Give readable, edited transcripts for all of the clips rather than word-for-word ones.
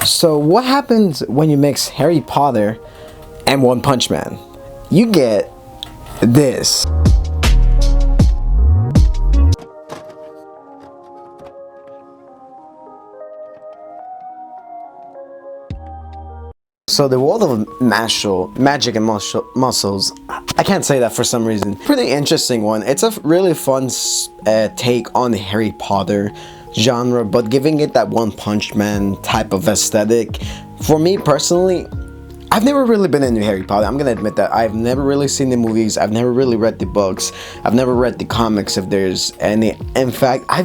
So what happens when you mix Harry Potter and One Punch Man? You get this. So the world of magic and muscles, I can't say that for some reason. Pretty interesting one. It's a really fun take on the Harry Potter genre, but giving it that One Punch Man type of aesthetic. For me personally, I've never really been into Harry Potter. I'm gonna admit that. I've never really seen the movies. I've never really read the books. I've never read the comics if there's any. In fact, I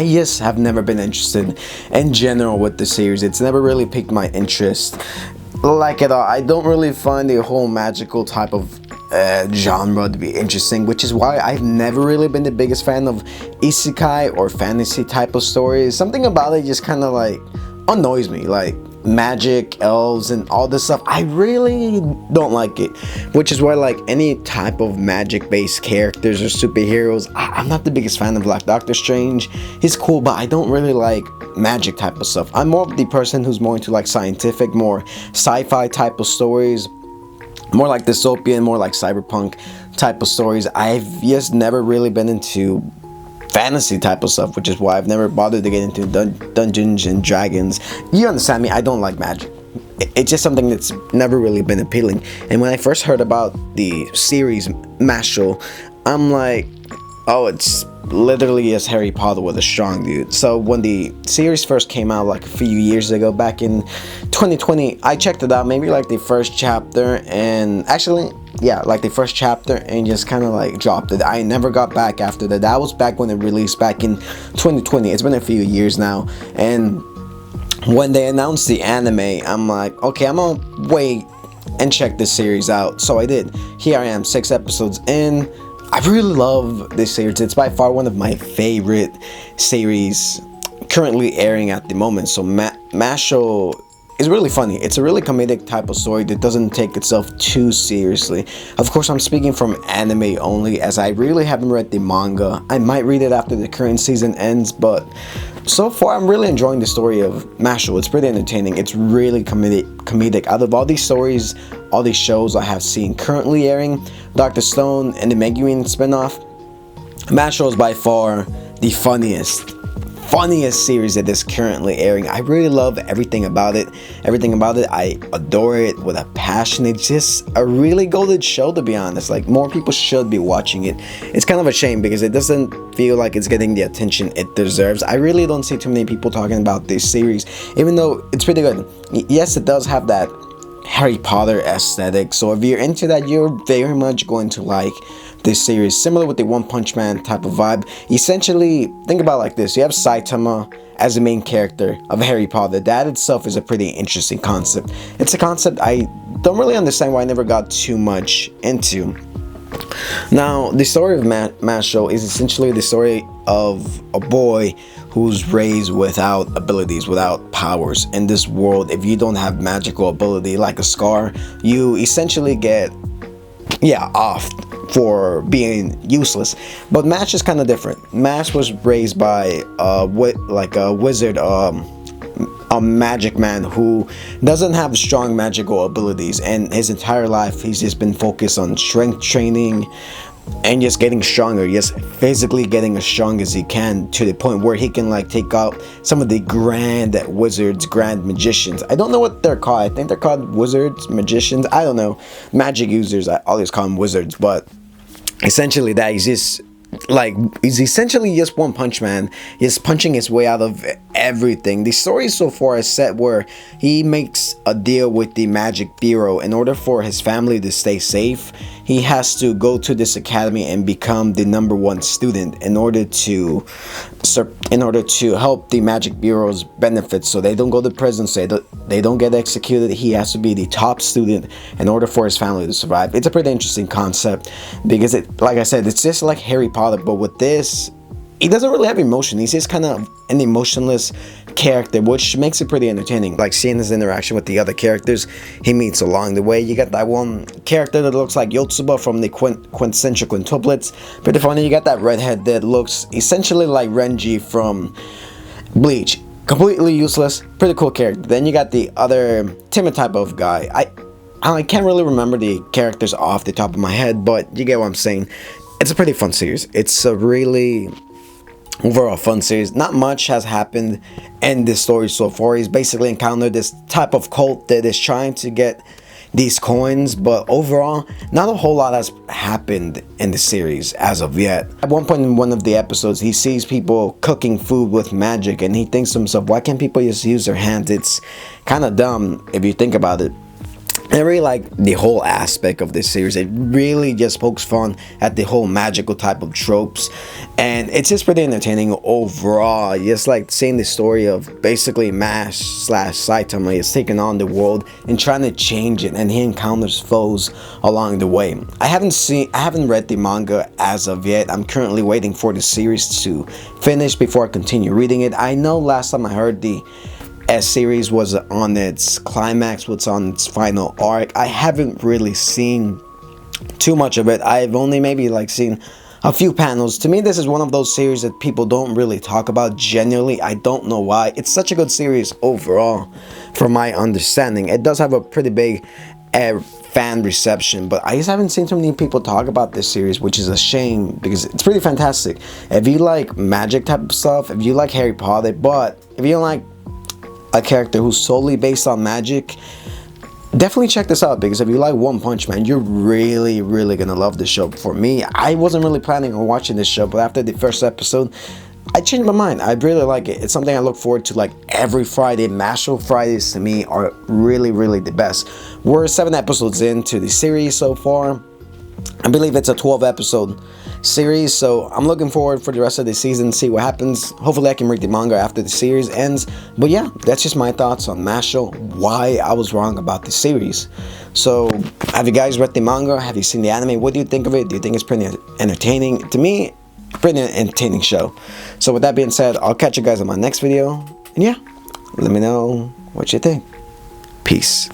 just have never been interested in general with the series. It's never really piqued my interest like at all. I don't really find the whole magical type of genre to be interesting, which is why I've never really been the biggest fan of isekai or fantasy type of stories. Something about it just kind of like annoys me, like magic, elves, and all this stuff. I really don't like it, which is why like any type of magic based characters or superheroes, I'm not the biggest fan of. Like Doctor Strange, he's cool, but I don't really like magic type of stuff. I'm more of the person who's more into like scientific, more sci-fi type of stories, more like dystopian, more like cyberpunk type of stories. I've just never really been into fantasy type of stuff, which is why I've never bothered to get into Dungeons and Dragons. You understand me? I don't like magic. It's just something that's never really been appealing. And when I first heard about the series MASHLE, I'm like, oh, it's literally as Harry Potter with a strong dude. So when the series first came out like a few years ago, back in 2020, I checked it out, maybe like the first chapter, and actually, yeah, like the first chapter, and just kind of like dropped it. I never got back after that. That was back when it released back in 2020. It's been a few years now, and when they announced the anime, I'm like, okay, I'm gonna wait and check this series out. So I did. Here I am, 6 episodes in. I really love this series. It's by far one of my favorite series currently airing at the moment. So MASHLE is really funny. It's a really comedic type of story that doesn't take itself too seriously. Of course, I'm speaking from anime only, as I really haven't read the manga. I might read it after the current season ends, but so far I'm really enjoying the story of MASHLE. It's pretty entertaining. It's really comedic. Out of all these stories, all these shows I have seen currently airing, Dr. Stone and the Megumin spinoff, MASHLE is by far the funniest series that is currently airing. I really love everything about it. I adore it with a passion. It's just a really golden show, to be honest. Like, more people should be watching it. It's kind of a shame because it doesn't feel like it's getting the attention it deserves. I really don't see too many people talking about this series, even though it's pretty good. Yes, it does have that Harry Potter aesthetic, so if you're into that, you're very much going to like this series. Similar with the One Punch Man type of vibe. Essentially, think about it like this: you have Saitama as the main character of Harry Potter. That itself is a pretty interesting concept. It's a concept I don't really understand why I never got too much into. Now, the story of MASHLE is essentially the story of a boy who's raised without abilities, without powers. In this world, if you don't have magical ability like a scar, you essentially get off for being useless. But MASH is kind of different. MASH was raised by a wizard, a magic man who doesn't have strong magical abilities, and his entire life he's just been focused on strength training and just getting stronger, just physically getting as strong as he can, to the point where he can like take out some of the grand wizards, grand magicians. I don't know what they're called. I think they're called wizards, magicians. I don't know. Magic users, I always call them wizards, but essentially that is just he's essentially just One Punch Man. He's punching his way out of everything. The story so far is set where he makes a deal with the Magic Bureau. In order for his family to stay safe, he has to go to this academy and become the #1 student in order to help the Magic Bureau's benefits, so they don't go to prison, so they don't get executed. He has to be the top student in order for his family to survive. It's a pretty interesting concept because like I said, it's just like Harry Potter, but with this, he doesn't really have emotion. He's just kind of an emotionless character, which makes it pretty entertaining. Like seeing his interaction with the other characters he meets along the way. You got that one character that looks like Yotsuba from the quintessential quintuplets. Pretty funny. You got that redhead that looks essentially like Renji from Bleach. completely useless, pretty cool character. Then you got the other timid type of guy. I can't really remember the characters off the top of my head, but you get what I'm saying. It's a pretty fun series. It's a really overall fun series. Not much has happened in this story so far. He's basically encountered this type of cult that is trying to get these coins, but overall not a whole lot has happened in the series as of yet. At one point in one of the episodes, he sees people cooking food with magic, and he thinks to himself, why can't people just use their hands? It's kind of dumb if you think about it. I really like the whole aspect of this series. It really just pokes fun at the whole magical type of tropes, and it's just pretty entertaining overall. Just like seeing the story of basically Saitama is taking on the world and trying to change it, and he encounters foes along the way. I haven't read the manga as of yet. I'm currently waiting for the series to finish before I continue reading it. I know last time I heard the series was on its climax, was on its final arc. I haven't really seen too much of it. I've only maybe like seen a few panels. To me, this is one of those series that people don't really talk about. Genuinely, I don't know why. It's such a good series overall, from my understanding. It does have a pretty big fan reception, but I just haven't seen too many people talk about this series, which is a shame because it's pretty fantastic. If you like magic type of stuff, if you like Harry Potter, but if you don't like a character who's solely based on magic, definitely check this out, because if you like One Punch Man, you're really gonna love this show. For me, I wasn't really planning on watching this show, but after the first episode, I changed my mind. I really like it. It's something I look forward to like every Friday. MASHLE Fridays to me are really the best. We're 7 episodes into the series so far. I believe it's a 12 episode series, so I'm looking forward for the rest of the season, see what happens. Hopefully I can read the manga after the series ends. But yeah, that's just my thoughts on MASHLE, why I was wrong about the series. So have you guys read the manga? Have you seen the anime? What do you think of it? Do you think it's pretty entertaining? To me, pretty entertaining show. So with that being said, I'll catch you guys on my next video, and yeah, let me know what you think. Peace.